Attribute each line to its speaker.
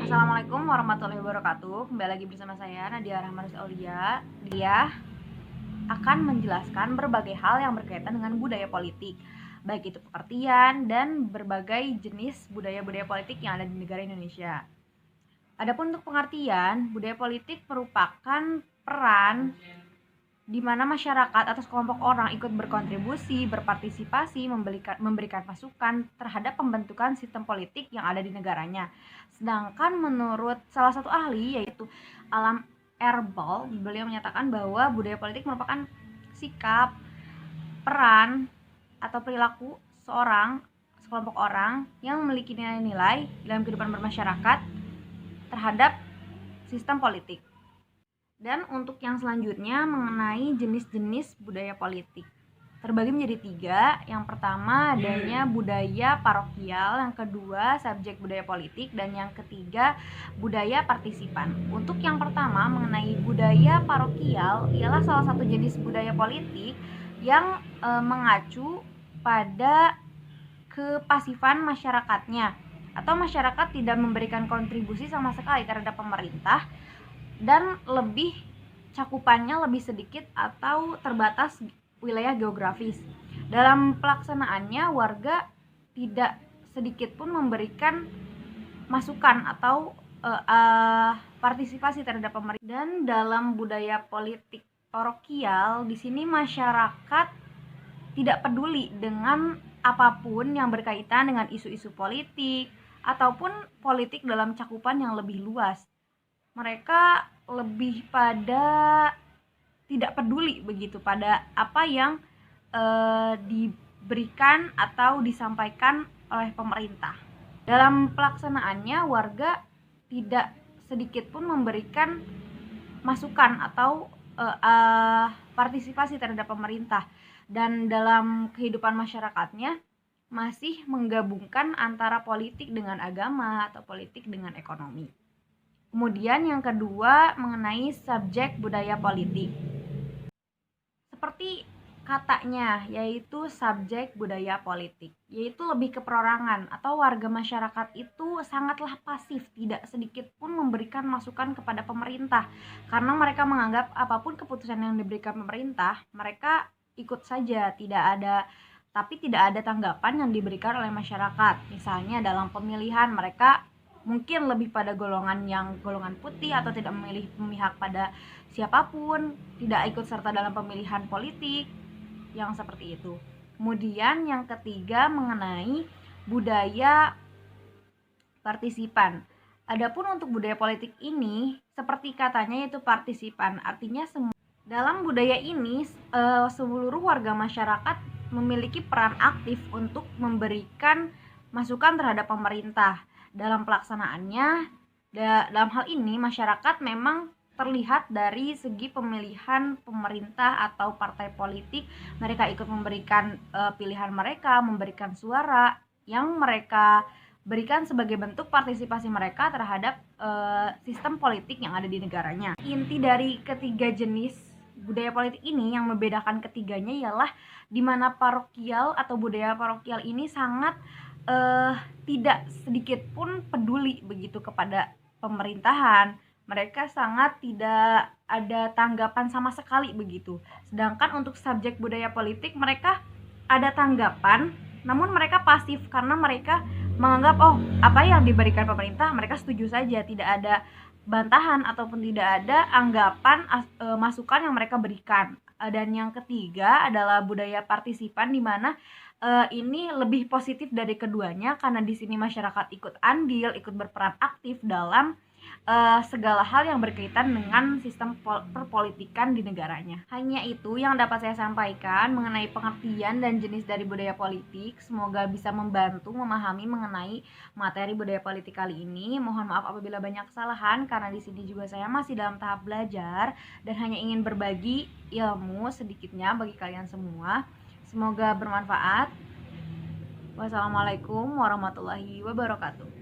Speaker 1: Assalamualaikum warahmatullahi wabarakatuh. Kembali lagi bersama saya Nadia Rahmanus Aulia. Dia akan menjelaskan berbagai hal yang berkaitan dengan budaya politik, baik itu pengertian dan berbagai jenis budaya-budaya politik yang ada di negara Indonesia. Adapun untuk pengertian, budaya politik merupakan peran di mana masyarakat atau sekelompok orang ikut berkontribusi, berpartisipasi, memberikan masukan terhadap pembentukan sistem politik yang ada di negaranya. Sedangkan menurut salah satu ahli yaitu Alam Erbal, beliau menyatakan bahwa budaya politik merupakan sikap, peran, atau perilaku sekelompok orang yang memiliki nilai-nilai dalam kehidupan bermasyarakat terhadap sistem politik. Dan untuk yang selanjutnya mengenai jenis-jenis budaya politik terbagi menjadi 3. Yang pertama adanya budaya parokial, yang kedua subjek budaya politik, dan yang ketiga budaya partisipan. Untuk yang pertama mengenai budaya parokial ialah salah satu jenis budaya politik yang mengacu pada kepasifan masyarakatnya atau masyarakat tidak memberikan kontribusi sama sekali terhadap pemerintah dan cakupannya lebih sedikit atau terbatas wilayah geografis. Dalam pelaksanaannya warga tidak sedikit pun memberikan masukan atau partisipasi terhadap pemerintah. Dan dalam budaya politik parokial di sini masyarakat tidak peduli dengan apapun yang berkaitan dengan isu-isu politik ataupun politik dalam cakupan yang lebih luas. Mereka lebih pada tidak peduli begitu pada apa yang diberikan atau disampaikan oleh pemerintah. Dalam pelaksanaannya warga tidak sedikit pun memberikan masukan atau partisipasi terhadap pemerintah, dan dalam kehidupan masyarakatnya masih menggabungkan antara politik dengan agama atau politik dengan ekonomi. Kemudian yang kedua mengenai subjek budaya politik. Seperti katanya, yaitu subjek budaya politik, yaitu lebih ke perorangan atau warga masyarakat itu sangatlah pasif, tidak sedikit pun memberikan masukan kepada pemerintah karena mereka menganggap apapun keputusan yang diberikan pemerintah, mereka ikut saja, tidak ada tanggapan yang diberikan oleh masyarakat. Misalnya dalam pemilihan mereka mungkin lebih pada golongan putih atau tidak memilih memihak pada siapapun, tidak ikut serta dalam pemilihan politik yang seperti itu. Kemudian yang ketiga mengenai budaya partisipan. Adapun untuk budaya politik ini seperti katanya yaitu partisipan, artinya dalam budaya ini seluruh warga masyarakat memiliki peran aktif untuk memberikan masukan terhadap pemerintah. Dalam pelaksanaannya, dalam hal ini masyarakat memang terlihat dari segi pemilihan pemerintah atau partai politik. Mereka ikut memberikan pilihan mereka, memberikan suara yang mereka berikan sebagai bentuk partisipasi mereka terhadap sistem politik yang ada di negaranya. Inti dari ketiga jenis budaya politik ini yang membedakan ketiganya ialah di mana parokial atau budaya parokial ini sangat tidak sedikit pun peduli begitu kepada pemerintahan. Mereka sangat tidak ada tanggapan sama sekali begitu. Sedangkan untuk subjek budaya politik mereka ada tanggapan, namun mereka pasif karena mereka menganggap apa yang diberikan pemerintah mereka setuju saja, tidak ada bantahan ataupun tidak ada anggapan masukan yang mereka berikan. Dan yang ketiga adalah budaya partisipan, di mana ini lebih positif dari keduanya karena di sini masyarakat ikut andil, ikut berperan aktif dalam segala hal yang berkaitan dengan sistem perpolitikan di negaranya. Hanya itu yang dapat saya sampaikan mengenai pengertian dan jenis dari budaya politik. Semoga bisa membantu memahami mengenai materi budaya politik kali ini. Mohon maaf apabila banyak kesalahan karena di sini juga saya masih dalam tahap belajar dan hanya ingin berbagi ilmu sedikitnya bagi kalian semua. Semoga bermanfaat. Wassalamualaikum warahmatullahi wabarakatuh.